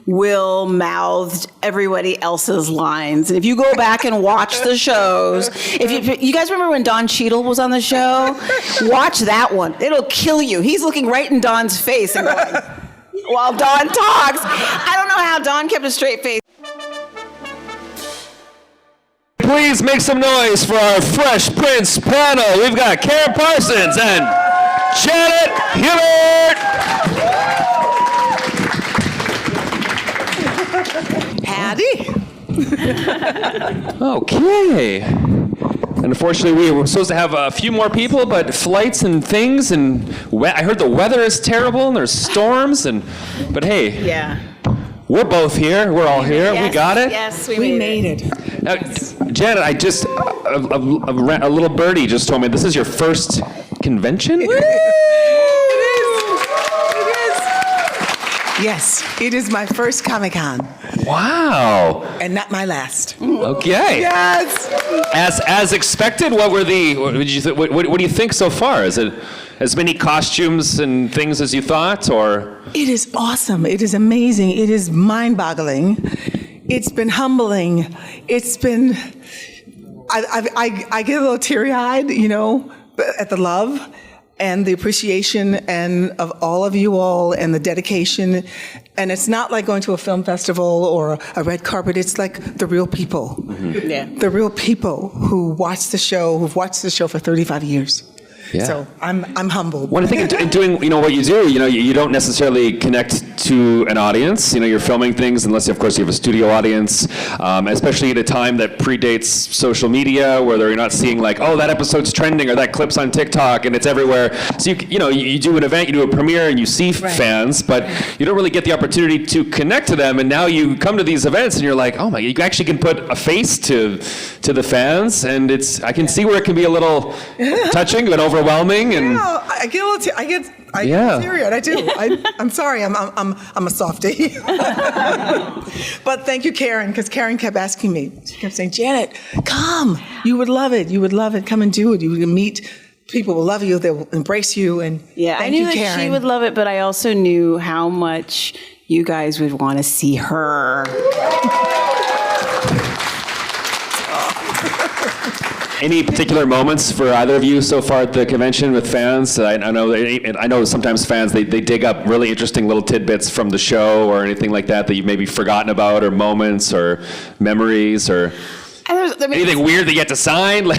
Will mouthed everybody else's lines. And if you go back and watch the shows, if you guys remember when Don Cheadle was on the show? Watch that one. It'll kill you. He's looking right in Don's face and going, while Don talks. I don't know how Don kept a straight face. Please make some noise for our Fresh Prince panel. We've got Karyn Parsons and Janet Hubert. Howdy. Okay. And unfortunately, we were supposed to have a few more people, but flights and things, and I heard the weather is terrible, and there's storms, but hey. Yeah. We're both here. We're all here. Yes, we got it? Yes, We made it. Now, Janet, a little birdie just told me this is your first convention? It is. Yes, it is my first Comic-Con. Wow. And not my last. Okay. Yes. As expected, what do you think so far? Is it as many costumes and things as you thought, or? It is awesome. It is amazing. It is mind-boggling. It's been humbling. It's been, I get a little teary-eyed, at the love and the appreciation and of all of you all and the dedication. And it's not like going to a film festival or a red carpet. It's like the real people. Mm-hmm. Yeah. The real people who watch the show, who've watched the show for 35 years. Yeah. So I'm humbled. Well, I think in doing what you do, you don't necessarily connect to an audience. You're filming things unless, of course, you have a studio audience, especially at a time that predates social media, where you're not seeing like, oh, that episode's trending or that clip's on TikTok and it's everywhere. So you do an event, you do a premiere, and you see fans, but you don't really get the opportunity to connect to them. And now you come to these events and you're like, oh my, you actually can put a face to the fans, and I can see where it can be a little touching and overwhelming, and I get a little I get teary-eyed. I do. I'm sorry. I'm a softie. But thank you, Karyn, because Karyn kept asking me. She kept saying, Janet, come. You would love it. You would love it. Come and do it. You would meet people will love you. They will embrace you. And I knew that she would love it, but I also knew how much you guys would want to see her. Any particular moments for either of you so far at the convention with fans? I know sometimes fans, they dig up really interesting little tidbits from the show or anything like that you've maybe forgotten about, or moments or memories, or anything weird that you had to sign? Today,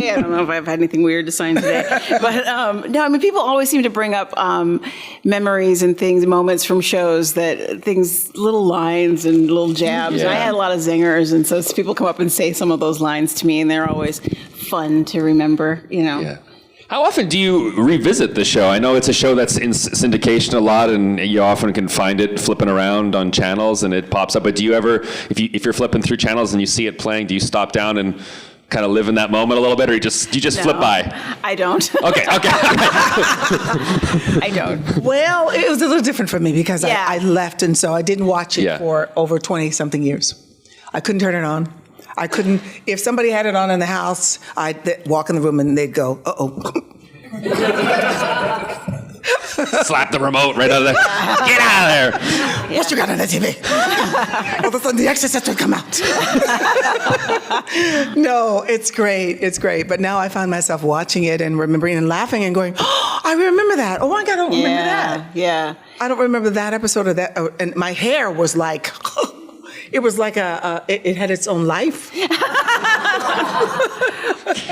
I don't know if I've had anything weird to sign today. But no, people always seem to bring up memories and things, moments from shows, little lines and little jabs. Yeah. And I had a lot of zingers, and so people come up and say some of those lines to me, and they're always fun to remember, Yeah. How often do you revisit the show? I know it's a show that's in syndication a lot, and you often can find it flipping around on channels, and it pops up. But do you ever, if you're flipping through channels and you see it playing, do you stop down and kind of live in that moment a little bit, or you just flip by? I don't. Okay. I don't. Well, it was a little different for me because I left, and so I didn't watch it for over 20-something years. I couldn't turn it on. I couldn't, if somebody had it on in the house, I'd walk in the room and they'd go, uh-oh. Slap the remote right out of there. Get out of there. What you got on the TV? All of a sudden, The Exorcist would come out. No, it's great. It's great. But now I find myself watching it and remembering and laughing and going, oh, I remember that. Oh, my God, I don't remember that. Yeah. I don't remember that episode of that. And my hair was like... It was like it had its own life. But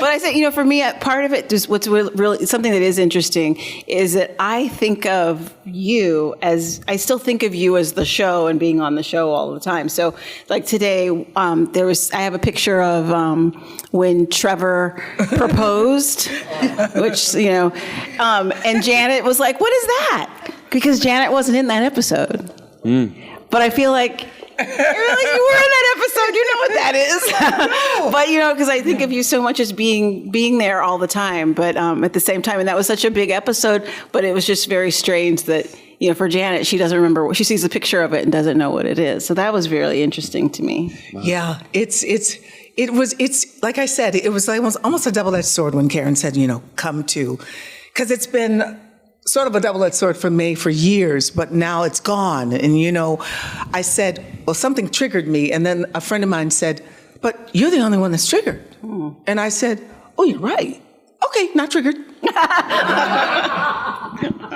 I said, for me, part of it, just what's really something that is interesting is that I think of you I still think of you as the show and being on the show all the time. So like today, I have a picture of when Trevor proposed, which, and Janet was like, what is that? Because Janet wasn't in that episode. But I feel like, you were in that episode. You know what that is. But, because I think of you so much as being there all the time. But at the same time, and that was such a big episode, but it was just very strange that, for Janet, she doesn't remember. She sees a picture of it and doesn't know what it is. So that was really interesting to me. Wow. Yeah, it's like I said, it was like almost a double-edged sword when Karyn said, come to, because it's been sort of a double-edged sword for me for years, but now it's gone. And, I said, well, something triggered me. And then a friend of mine said, but you're the only one that's triggered. And I said, oh, you're right. Okay, not triggered.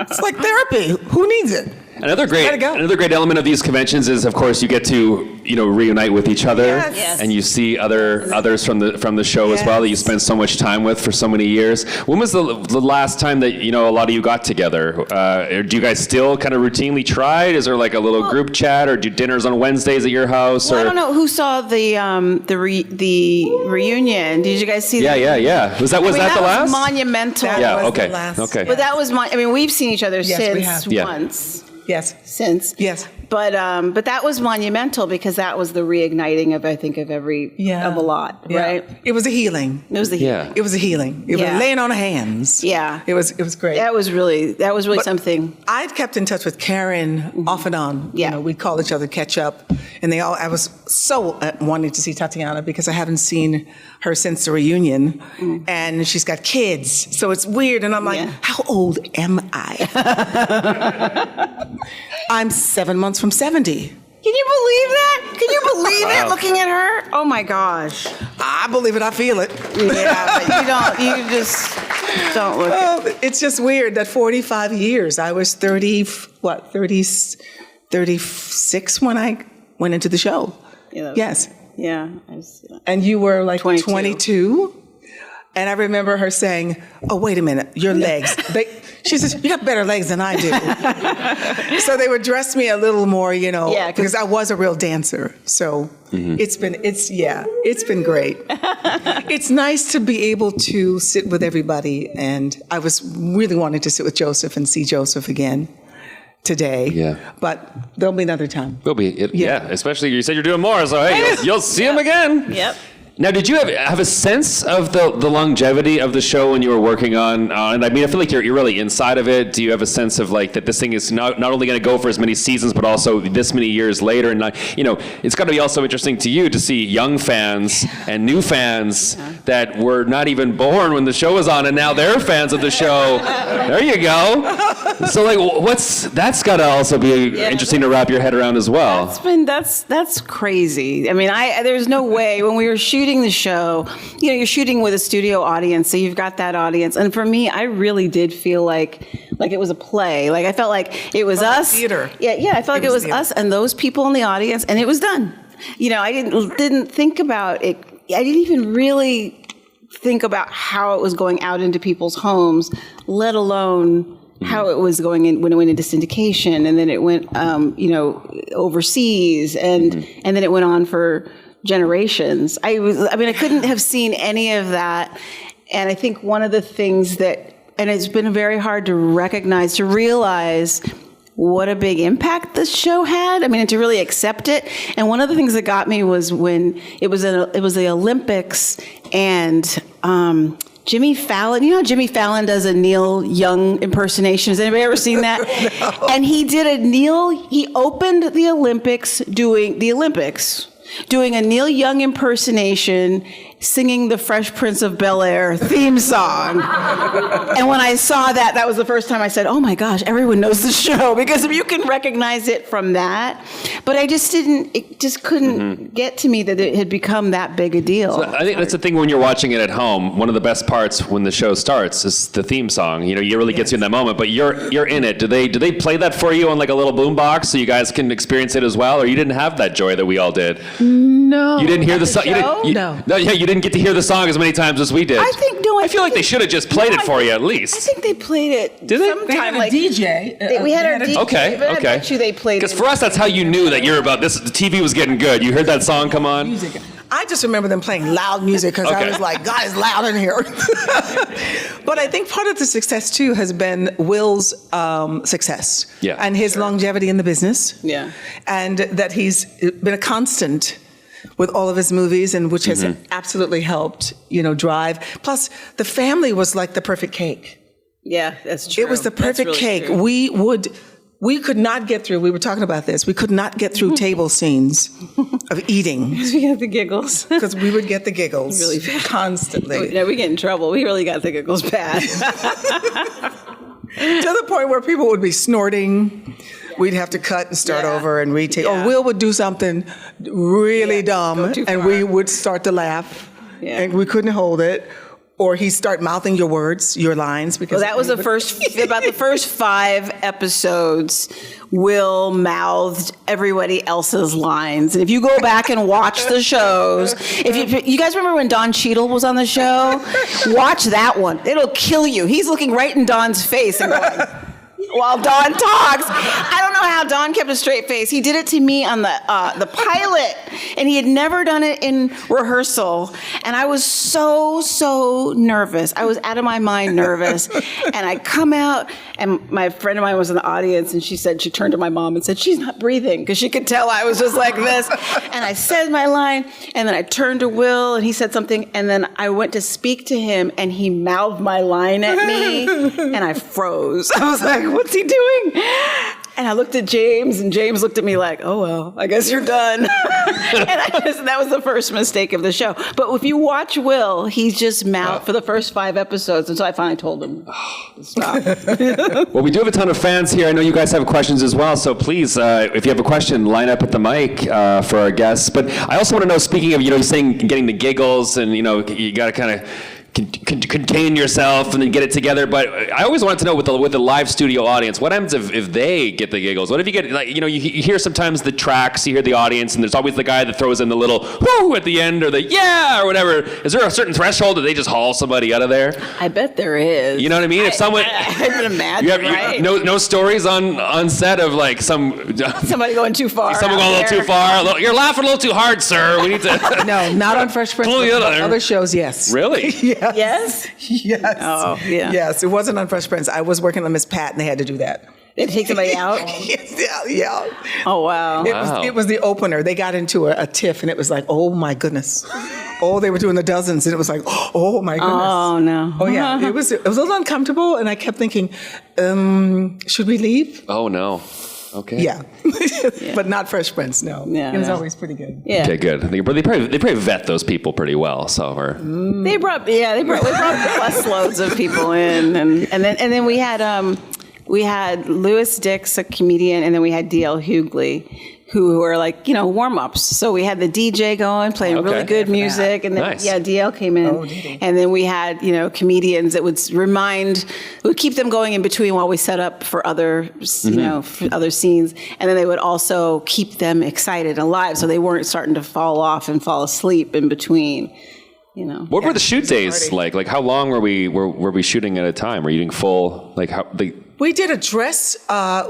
It's like therapy. Who needs it? Another great element of these conventions is, of course, you get to reunite with each other, Yes. and you see others from the show as well that you spend so much time with for so many years. When was the last time that a lot of you got together? Do you guys still kind of routinely try? Is there like a little group chat, or do dinners on Wednesdays at your house? Well, I don't know who saw the reunion. Did you guys see that? Yeah. Was that the last? Was monumental. That was okay. the last. Okay. But that was we've seen each other Yes, we since have. Yeah. once. Yes. Since. Yes. But that was monumental because that was the reigniting of a lot, right? It was a healing. It was the Yeah. It was a healing. It was Yeah. laying on of hands. Yeah. It was great. That was really But something. I'd kept in touch with Karyn off and on. Yeah. We'd call each other, catch up. And I was so wanting to see Tatiana because I haven't seen her since the reunion. And she's got kids. So it's weird. And I'm like, how old am I? I'm 7 months from 70. Can you believe that? Can you believe it? Looking at her? Oh my gosh. I believe it. I feel it. Yeah, but you just don't look. It's just weird that 45 years. I was 36 when I went into the show. Yeah, Yes. Yeah. And you were like 22. 22. And I remember her saying, oh, wait a minute, your legs. She says, you got better legs than I do. So they would dress me a little more, because I was a real dancer. So it's been great. It's nice to be able to sit with everybody. And I was really wanting to sit with Joseph and see Joseph again today. Yeah. But there'll be another time. Will be. Especially you said you're doing more, so hey, you'll see him again. Yep. Now, did you have a sense of the longevity of the show when you were working on? And I mean, I feel like you're really inside of it. Do you have a sense of like that this thing is not only going to go for as many seasons, but also this many years later? And it's got to be also interesting to you to see young fans and new fans that were not even born when the show was on, and now they're fans of the show. There you go. So like, that's got to also be interesting to wrap your head around as well. That's crazy. I mean, there's no way when we were shooting the show, you're shooting with a studio audience, so you've got that audience. And for me, I really did feel like it was a play. Like I felt like it was us. Theater. Yeah, I felt like it was us and those people in the audience, and it was done. I didn't think about it. I didn't even really think about how it was going out into people's homes, let alone how it was going in when it went into syndication, and then it went, overseas, and then it went on for generations. I couldn't have seen any of that. And I think one of the things and it's been very hard to realize what a big impact this show had. I mean, and to really accept it. And one of the things that got me was when it was the Olympics, and Jimmy Fallon, Jimmy Fallon does a Neil Young impersonation. Has anybody ever seen that? No. And he opened the Olympics doing a Neil Young impersonation, singing the Fresh Prince of Bel-Air theme song. And when I saw that was the first time I said, oh my gosh, everyone knows the show, because if you can recognize it from that. But it just couldn't get to me that it had become that big a deal. So I think that's the thing when you're watching it at home. One of the best parts when the show starts is the theme song. It really gets you in that moment, but you're in it. Do they play that for you on like a little boombox so you guys can experience it as well? Or you didn't have that joy that we all did? No. You didn't hear the song? No. You didn't get to hear the song as many times as we did. I feel like they should have just played it for you at least. I think they played it. Did they? Sometime, They had a DJ. We had our DJ. Okay. But I bet you they played it. Because for us, that's how you knew that you're about this. The TV was getting good. You heard that song come on. Music. I just remember them playing loud music because I was like, God, it's loud in here. But I think part of the success, too, has been Will's success and his longevity in the business. Yeah. And that he's been a constant with all of his movies, and which has absolutely helped, drive. Plus, the family was like the perfect cake. Yeah, that's true. It was the perfect cake. True. We could not get through, we were talking about this, we could not get through table scenes of eating. We got the giggles. Because we would get the giggles really bad. constantly. No, we get in trouble. We really got the giggles bad. the point where people would be snorting. We'd have to cut and start over and retake. Or Will would do something really dumb, and we would start to laugh, and we couldn't hold it. Or he'd start mouthing your words, your lines. Because that was about the first 5 episodes, Will mouthed everybody else's lines. And if you go back and watch the shows, if you guys remember when Don Cheadle was on the show? Watch that one. It'll kill you. He's looking right in Don's face and going, while Don talks. I don't know how Don kept a straight face. He did it to me on the pilot, and he had never done it in rehearsal. And I was so nervous. I was out of my mind nervous. And I come out, and my friend of mine was in the audience, and she turned to my mom and said, she's not breathing, because she could tell I was just like this. And I said my line, and then I turned to Will, and he said something, and then I went to speak to him, and he mouthed my line at me, and I froze. I was like, what's he doing? And I looked at James, and James looked at me like, oh, well, I guess you're done. And that was the first mistake of the show. But if you watch Will, he's just mouthed for the first 5 episodes. And so I finally told him to stop. Well, we do have a ton of fans here. I know you guys have questions as well. So please, if you have a question, line up at the mic for our guests. But I also want to know, speaking of, saying getting the giggles, and, you got to kind of contain yourself and then get it together. But I always wanted to know with the live studio audience, what happens if they get the giggles? What if you get, you hear sometimes the tracks, you hear the audience, and there's always the guy that throws in the little whoo at the end, or the yeah or whatever. Is there a certain threshold that they just haul somebody out of there? I bet there is. You know what I mean? If someone, I can imagine, right? No stories on set of like somebody going too far. Someone going a little too far. You're laughing a little too hard, sir. We need to. No, not on Fresh Prince. Other shows, yes. Really? Yeah. Yes? Yes. Oh, yeah. Yes, it wasn't on Fresh Prince. I was working on Miss Pat, and they had to do that. They take somebody out? Yeah. Oh, wow. It was the opener. They got into a tiff, and it was like, oh, my goodness. Oh, they were doing the dozens, and it was like, oh, my goodness. Oh, no. Oh, yeah. It was a little uncomfortable, and I kept thinking, should we leave? Oh, no. Okay. Yeah. But not Fresh Prince, no. Yeah, it was always pretty good. Yeah. Okay, good. They probably vet those people pretty well. So we brought bus loads of people in, and then we had Louis Dix, a comedian, and then we had DL Hughley, who were like, warm-ups. So we had the DJ going, playing really good music. And then, nice. DL came in. And then we had, comedians that would keep them going in between while we set up for other, for other scenes. And then they would also keep them excited and alive, so they weren't starting to fall off and fall asleep in between. What were the shoot days like? Like, how long were we shooting at a time? Were you doing full, like, how they... We did a dress.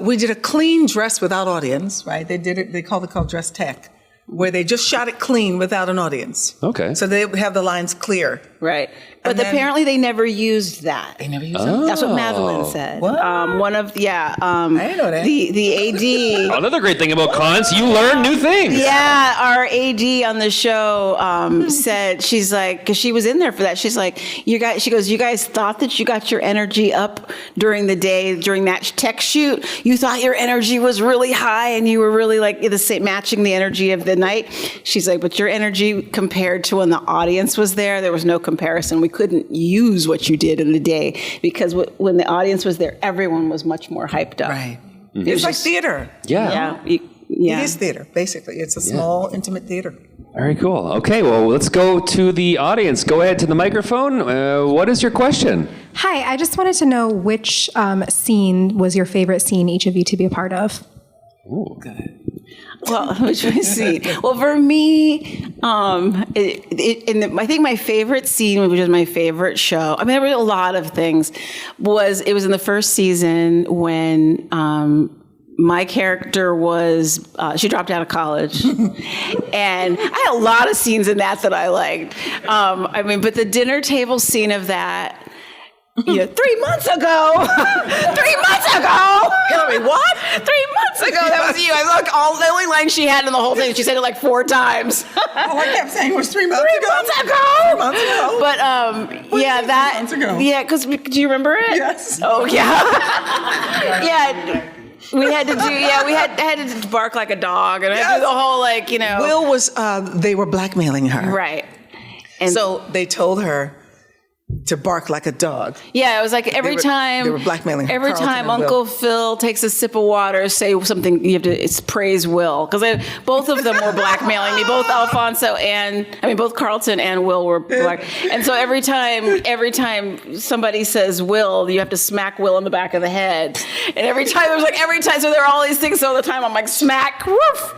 We did a clean dress without audience, right? They did it. They called it dress tech, where they just shot it clean without an audience. Okay. So they would have the lines clear. Right. But apparently they never used that. They never used that? That's what Madeline said. What? I didn't know that. The AD. Another great thing about cons, you learn new things. Yeah, our AD on the show said, she's like, because she was in there for that, she's like, you guys thought that you got your energy up during the day, during that tech shoot? You thought your energy was really high and you were really like matching the energy of the night? She's like, but your energy compared to when the audience was there was no comparison. We couldn't use what you did in the day because when the audience was there, everyone was much more hyped up. Right. Mm-hmm. It's like theater. Yeah. It is theater, basically. It's a small, intimate theater. Very cool. Okay, well, let's go to the audience. Go ahead to the microphone. What is your question? Hi, I just wanted to know which scene was your favorite scene, each of you, to be a part of. Ooh, good. Well, which I see. Well, for me, I think my favorite scene, which is my favorite show. I mean, there were a lot of things. It was in the first season when my character was she dropped out of college, and I had a lot of scenes in that I liked. But the dinner table scene of that. 3 months ago. 3 months ago. Hillary, what? 3 months ago. That was you. The only line she had in the whole thing. She said it like 4 times. I kept saying it was 3 months ago. 3 months ago. 3 months ago. But What 3 months ago? Yeah, because do you remember it? Yes. Oh yeah. Yeah. We had to do. Yeah, we had to bark like a dog, and I had to do the whole Will was. They were blackmailing her. Right. And so they told her, to bark like a dog. Yeah, it was like every time they were blackmailing her, Every Carlton time and Uncle Phil takes a sip of water, say something, you have to praise Will, because both of them were blackmailing me. Both both Carlton and Will were black. And so every time somebody says Will, you have to smack Will in the back of the head. And every time, so there are all these things all the time. I'm like, smack, woof,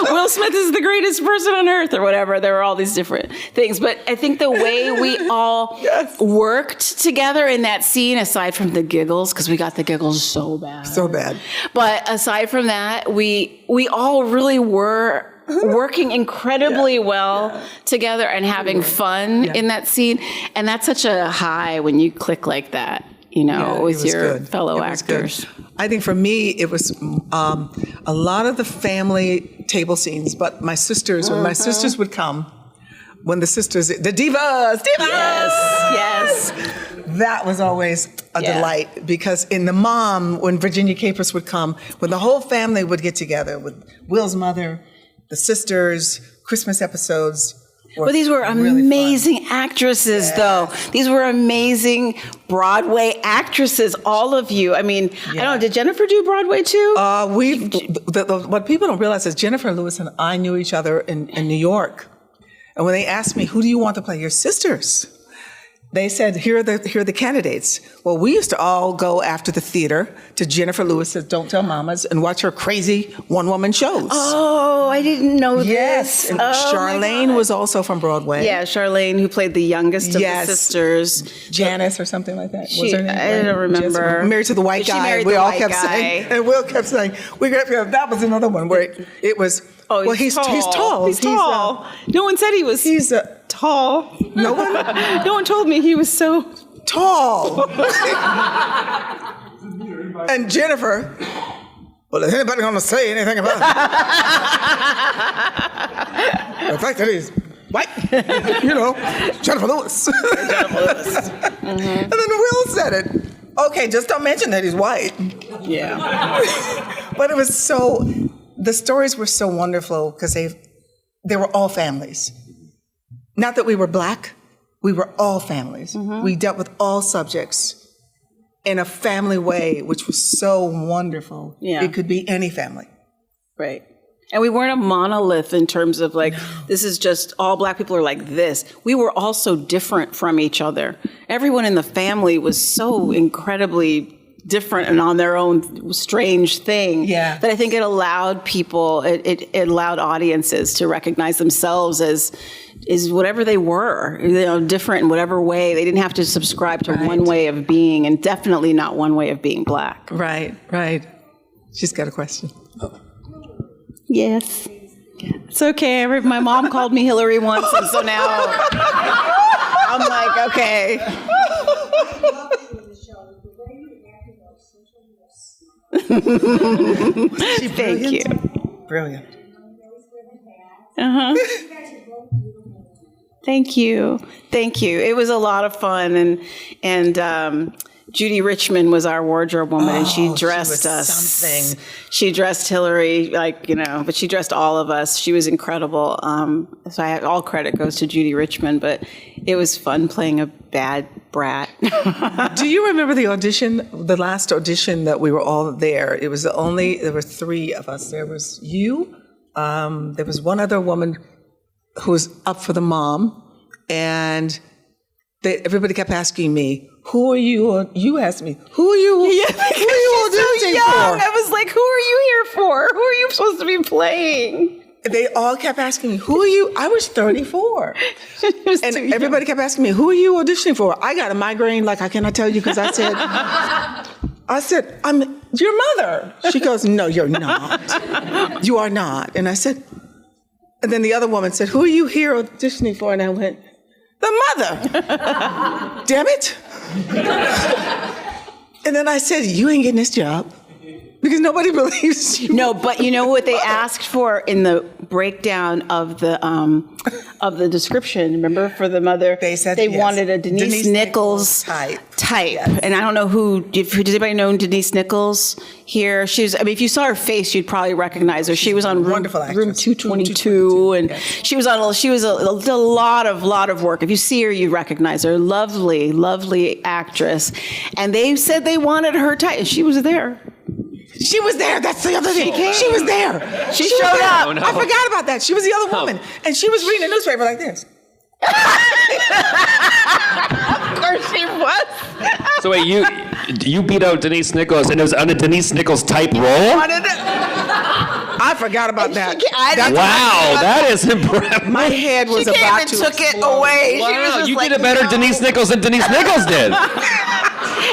Will Smith is the greatest person on earth, or whatever. There were all these different things. But I think the way we all worked together in that scene, aside from the giggles, because we got the giggles so bad. So bad. But aside from that, we all really were working incredibly well together and having fun in that scene. And that's such a high when you click like that, with your fellow actors. Good. I think for me, it was a lot of the family table scenes, but my sisters, when my sisters would come, the divas, yes, that was always a delight, because in The Mom, when Virginia Capers would come, when the whole family would get together with Will's mother, the sisters, Christmas episodes. Well, these were amazing actresses, though. These were amazing Broadway actresses, all of you. I mean, I don't know, did Jennifer do Broadway too? What people don't realize is Jennifer Lewis and I knew each other in New York. And when they asked me, who do you want to play your sisters? They said, here are the candidates. Well, we used to all go after the theater to Jennifer Lewis's Don't Tell Mamas and watch her crazy one-woman shows. Oh, I didn't know this. Yes, and Charlene was also from Broadway. Yeah, Charlene, who played the youngest of the sisters. Janice or something like that. Was her name? I don't remember. Married to the white guy. We all kept saying, and Will kept saying, that was another one where it was, he's tall. He's tall. No one said he was tall. No one? No one told me he was so tall. And Jennifer, well, is anybody going to say anything about it? The fact that he's white, Jennifer Lewis. And then Will said it. Okay, just don't mention that he's white. Yeah. But it was the stories were so wonderful because they were all families. Not that we were Black, we were all families. Mm-hmm. We dealt with all subjects in a family way, which was so wonderful. Yeah. It could be any family. Right. And we weren't a monolith in terms of this is just all Black people are like this. We were all so different from each other. Everyone in the family was so incredibly different and on their own strange thing that I think it allowed people, it allowed audiences to recognize themselves as whatever they were, different in whatever way. They didn't have to subscribe to one way of being, and definitely not one way of being Black. Right. She's got a question. Yes. It's okay. My mom called me Hillary once, and so now I'm like, okay. Thank you. Brilliant. Thank you. It was a lot of fun, and Judy Richmond was our wardrobe woman, and she dressed us. Something. She dressed Hillary, but she dressed all of us. She was incredible. So all credit goes to Judy Richmond, but it was fun playing a bad brat. Do you remember the last audition that we were all there? It was there were three of us. There was you, there was one other woman who was up for The Mom, and everybody kept asking me, who are you? You asked me, who are you? Who are you auditioning for? I was like, who are you here for? Who are you supposed to be playing? They all kept asking me, who are you? I was 34. And everybody kept asking me, who are you auditioning for? I got a migraine, I cannot tell you, because I said, I'm your mother. She goes, no, you're not. You are not. And I said, and then the other woman said, who are you here auditioning for? And I went, the mother. Damn it. And then I said, you ain't getting this job. Because nobody believes you. No, but you know what they asked for in the breakdown of the description? Remember, for the mother, They said they yes. wanted a Denise Nichols type. Yes. And I don't know does anybody know Denise Nichols here? If you saw her face, you'd probably recognize her. She was on room Wonderful actress. 222, and Yes. she was a lot of work. If you see her, you recognize her. Lovely actress. And they said they wanted her type, and she was there. She was there. That's the other thing. She was there. She was showed there. up. Oh, no. I forgot about that. She was the other woman. And she was reading a newspaper like this. Of course she was. So wait, you beat out Denise Nichols, and it was on a Denise Nichols type role? I forgot about that. Wow, that is impressive. My head was She came about and to took it explode. away. She was Wow, just you like, did a better no. Denise Nichols than Denise Nichols did.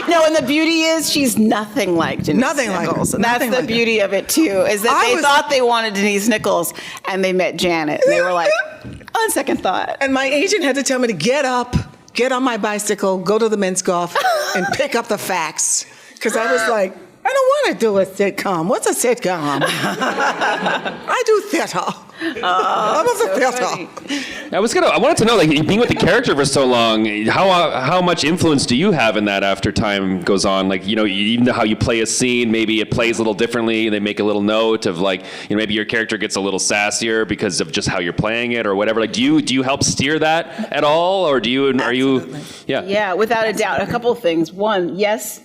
No, and the beauty is she's nothing like Denise Nothing like her. Nichols. And that's Nothing the like her. beauty of it, too, is that they thought they wanted Denise Nichols, and they met Janet, and they were like, on second thought. And my agent had to tell me to get up, get on my bicycle, go to the men's golf, and pick up the facts. Because I was like, I don't want to do a sitcom. What's a sitcom? I do theater. I'm a theater. I wanted to know, like, being with the character for so long, how much influence do you have in that after time goes on? Like, even how you play a scene, maybe it plays a little differently. They make a little note of, like, maybe your character gets a little sassier because of just how you're playing it or whatever. Like, do you help steer that at all, or are you? Yeah, without a doubt. A couple of things. One, yes,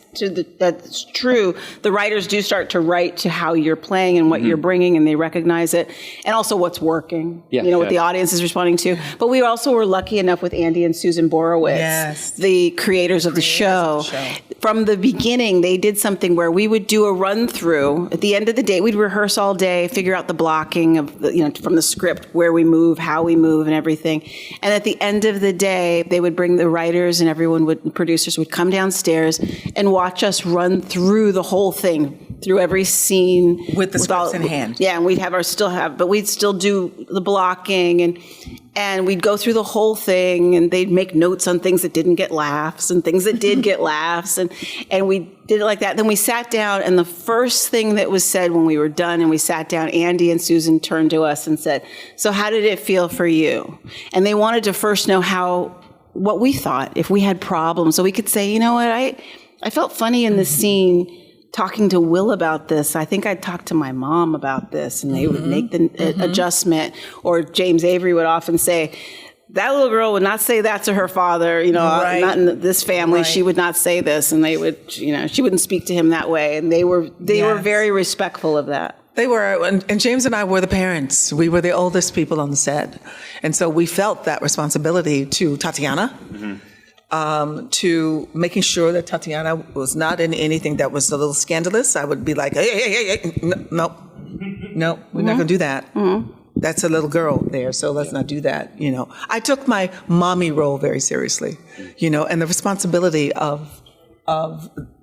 that's true. The writers do start to write to how you're playing and what you're bringing, and they recognize it, and also what's working. What the audience is responding to. But we also were lucky enough with Andy and Susan Borowitz, the creators of the show. From the beginning, they did something where we would do a run through. At the end of the day, we'd rehearse all day, figure out the blocking of from the script, where we move, how we move, and everything. And at the end of the day, they would bring the writers and producers would come downstairs and watch us run through the whole thing, through every scene With the scripts in hand. Yeah, and we'd still do the blocking, and we'd go through the whole thing, and they'd make notes on things that didn't get laughs and things that did get laughs, and we did it like that. Then we sat down, and the first thing that was said when we were done and we sat down, Andy and Susan turned to us and said, "So how did it feel for you?" And they wanted to first know what we thought, if we had problems, so we could say, you know what, I felt funny in this scene talking to Will about this. I think I'd talk to my mom about this, and they would make the adjustment. Or James Avery would often say, that little girl would not say that to her father, not in this family. Right. She would not say this, and they would, she wouldn't speak to him that way. And they were very respectful of that. They were, and James and I were the parents. We were the oldest people on the set. And so we felt that responsibility to Tatiana. To making sure that Tatiana was not in anything that was a little scandalous. I would be like, hey, no, we're not going to do that. That's a little girl there, so let's not do that. I took my mommy role very seriously, and the responsibility of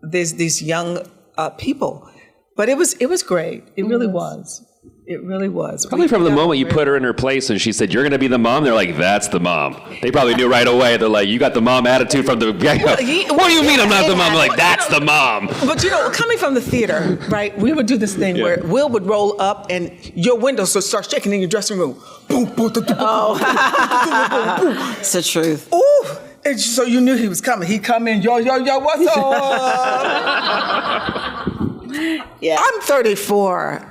these young people. But it was great. It really was. It really was. Probably from the moment you put her in her place and she said, "You're going to be the mom," they're like, "That's the mom." They probably knew right away. They're like, "You got the mom attitude from the get-go." What do you mean I'm not the mom? They're like, "That's the mom." But coming from the theater, right, we would do this thing where Will would roll up and your windows would start shaking in your dressing room. Boom, boom, boom, boom, boom. It's the truth. Ooh. And so you knew he was coming. He'd come in, yo, what's up? Yeah. I'm 34.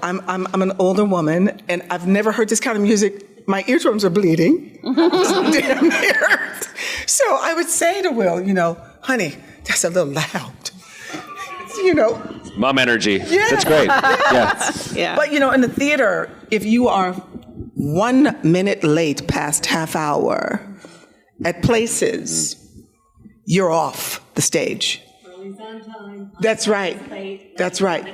I'm an older woman, and I've never heard this kind of music. My eardrums are bleeding. Damn near. So I would say to Will, honey, that's a little loud. Mom energy. Yeah. That's great. Yeah. But in the theater, if you are 1 minute late past half hour at places, you're off the stage. That's right. That's right.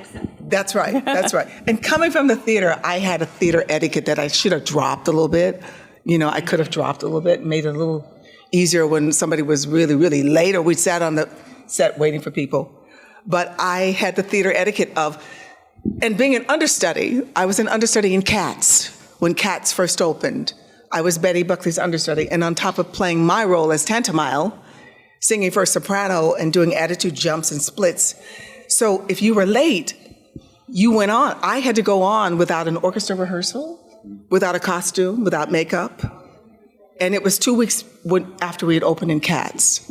And coming from the theater, I had a theater etiquette that I should have dropped a little bit. I could have dropped a little bit, made it a little easier when somebody was really, really late, or we sat on the set waiting for people. But I had the theater etiquette and being an understudy, I was an understudy in Cats, when Cats first opened. I was Betty Buckley's understudy, and on top of playing my role as Tantamile, singing for soprano and doing attitude jumps and splits, So if you were late, you went on. I had to go on without an orchestra rehearsal, without a costume, without makeup. And it was 2 weeks after we had opened in Cats.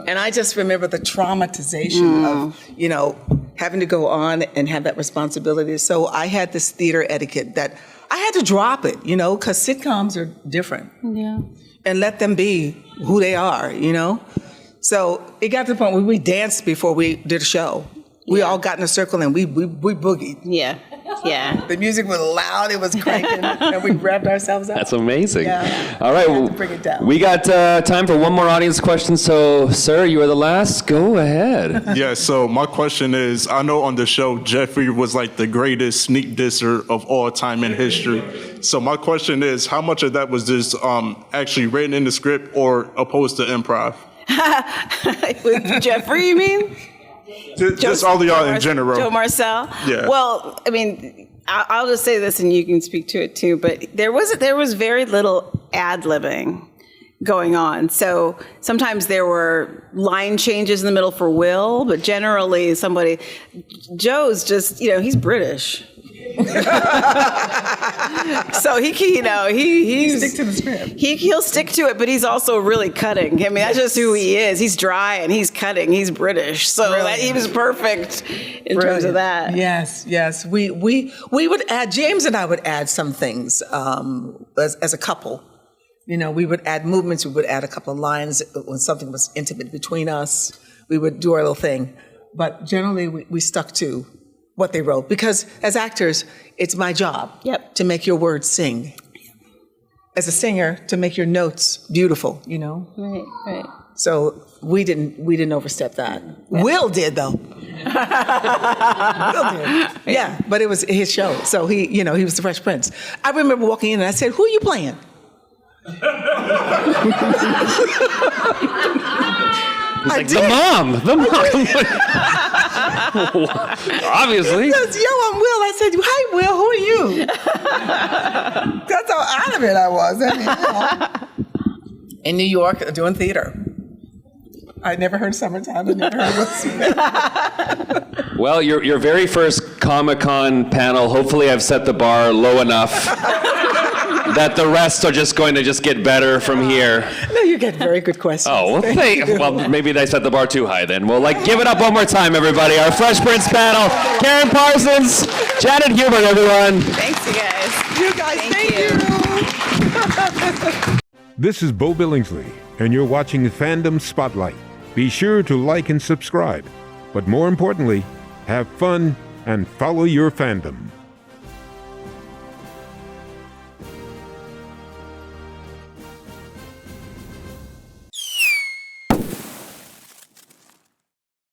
And I just remember the traumatization of, having to go on and have that responsibility. So I had this theater etiquette that I had to drop it, because sitcoms are different. Yeah. And let them be who they are, So it got to the point where we danced before we did a show. We all got in a circle and we boogied. Yeah. Yeah. The music was loud, it was cranking, and we wrapped ourselves up. That's amazing. Yeah. All right, To bring it down. we got time for one more audience question. So, sir, you are the last. Go ahead. Yeah, so my question is, I know on the show, Jeffrey was like the greatest sneak disser of all time in history. So my question is, how much of that was just actually written in the script or opposed to improv? With Jeffrey, you mean? Just all of y'all in general. Joe Marcel? Yeah. Well, I mean, I'll just say this and you can speak to it too, but there was very little ad-libbing going on. So sometimes there were line changes in the middle for Will, but generally Joe's just, he's British. So he Stick to the script. He'll stick to it, but he's also really cutting. I mean, that's just who he is. He's dry and he's cutting. He's British, so he was perfect in terms of that. Yes. We would add. James and I would add some things as a couple. We would add movements. We would add a couple of lines when something was intimate between us. We would do our little thing, but generally we stuck to what they wrote, because as actors, it's my job to make your words sing. As a singer, to make your notes beautiful, Right. So we didn't overstep that. Will did though. Will did. Yeah, but it was his show. So he was the Fresh Prince. I remember walking in and I said, "Who are you playing?" He's like, the mom. Obviously. He says, "Yo, I'm Will." I said, "Hi, Will. Who are you?" That's how out of it I was. In New York, doing theater. I never heard Summertime. I never heard Will Smith. Well, your very first Comic-Con panel, hopefully I've set the bar low enough that the rest are just going to get better from here. No, you get very good questions. Oh, well, maybe they set the bar too high then. Well, give it up one more time, everybody. Our Fresh Prince panel, Karyn Parsons, Janet Hubert, everyone. Thanks, you guys. You guys, thank you. This is Bo Billingsley, and you're watching Fandom Spotlight. Be sure to like and subscribe, but more importantly, have fun and follow your fandom.